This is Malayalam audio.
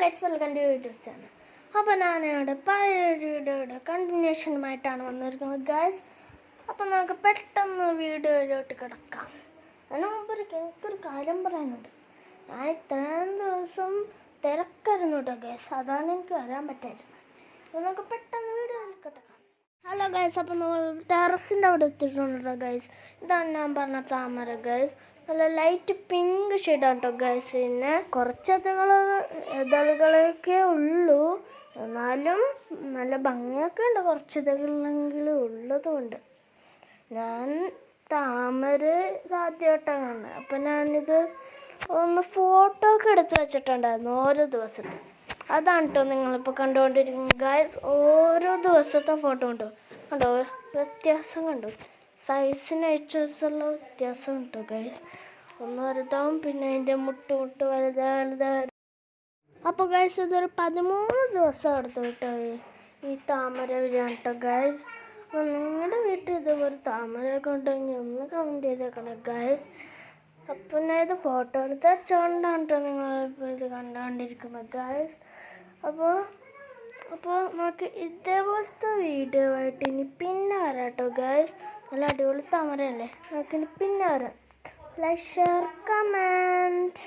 Guys, welcome to YouTube channel. അപ്പോൾ ഞാനിവിടെ പഴയ വീഡിയോയുടെ കണ്ടിന്യൂഷനുമായിട്ടാണ് വന്നിരിക്കുന്നത് ഗൈസ്. അപ്പോൾ നമുക്ക് പെട്ടെന്ന് വീഡിയോയിലോട്ട് കിടക്കാം. അതിന് മുമ്പ് എനിക്കൊരു കാര്യം പറയാനുണ്ട്. ഞാൻ ഇത്രയും ദിവസം തിരക്കായിരുന്നു കേട്ടോ ഗൈസ്, അതാണ് എനിക്ക് വരാൻ പറ്റായിരുന്നത്. അപ്പോൾ നമുക്ക് പെട്ടെന്ന് വീഡിയോയിൽ കിടക്കാം. ഹലോ ഗൈസ്, അപ്പോൾ നമ്മൾ ടെറസിൻ്റെ അവിടെ എത്തിയിട്ടുണ്ടോ ഗൈസ്. ഇതാണ് ഞാൻ പറഞ്ഞ താമര ഗൈസ്. നല്ല ലൈറ്റ് പിങ്ക് ഷെയ്ഡാണ് കേട്ടോ ഗൈസ്. പിന്നെ കുറച്ച് ഇതളുകളൊക്കെ ഉള്ളൂ, എന്നാലും നല്ല ഭംഗിയൊക്കെ ഉണ്ട്. കുറച്ച് ഇതളെങ്കിലും ഉള്ളതുകൊണ്ട് ഞാൻ താമര ആദ്യമായിട്ടാണ് കാണുന്നത്. അപ്പം ഞാനിത് ഒന്ന് ഫോട്ടോ ഒക്കെ എടുത്ത് വെച്ചിട്ടുണ്ടായിരുന്നു ഓരോ ദിവസത്തെ. അതാണ് കേട്ടോ നിങ്ങളിപ്പോൾ കണ്ടുകൊണ്ടിരിക്കുന്നത് ഗൈസ്. ഓരോ ദിവസത്തെ ഫോട്ടോ കണ്ടോ വ്യത്യാസം കണ്ടോ, സൈസിന് അയച്ചുള്ള വ്യത്യാസം കേട്ടോ ഗൈസ്. ഒന്ന് വലുതാവും, പിന്നെ അതിൻ്റെ മുട്ട് വലുതാ. അപ്പോൾ ഗൈസ് ഇതൊരു 13 ദിവസം എടുത്തു കേട്ടോ ഈ താമര വരികയാണ് കേട്ടോ ഗൈസ്. അപ്പോൾ നിങ്ങളുടെ വീട്ടിൽ ഇതുപോലെ താമരയൊക്കെ ഉണ്ടെങ്കിൽ ഒന്ന് കമൻറ്റ് ചെയ്തേക്കണേ ഗൈസ്. അപ്പോൾ ഞാൻ ഇത് ഫോട്ടോ എടുത്ത് വെച്ചുകൊണ്ടാണ് കേട്ടോ നിങ്ങളിപ്പോൾ ഇത് കണ്ടുകൊണ്ടിരിക്കുന്നത് ഗൈസ്. അപ്പോൾ നമുക്ക് ഇതേപോലത്തെ വീഡിയോ ആയിട്ട് ഇനി പിന്നെ വരാം കേട്ടോ ഗൈസ്. നല്ല അടിപൊളി താമരയല്ലേ, നമുക്കിനി പിന്നെ വരാം. Like, share, comment.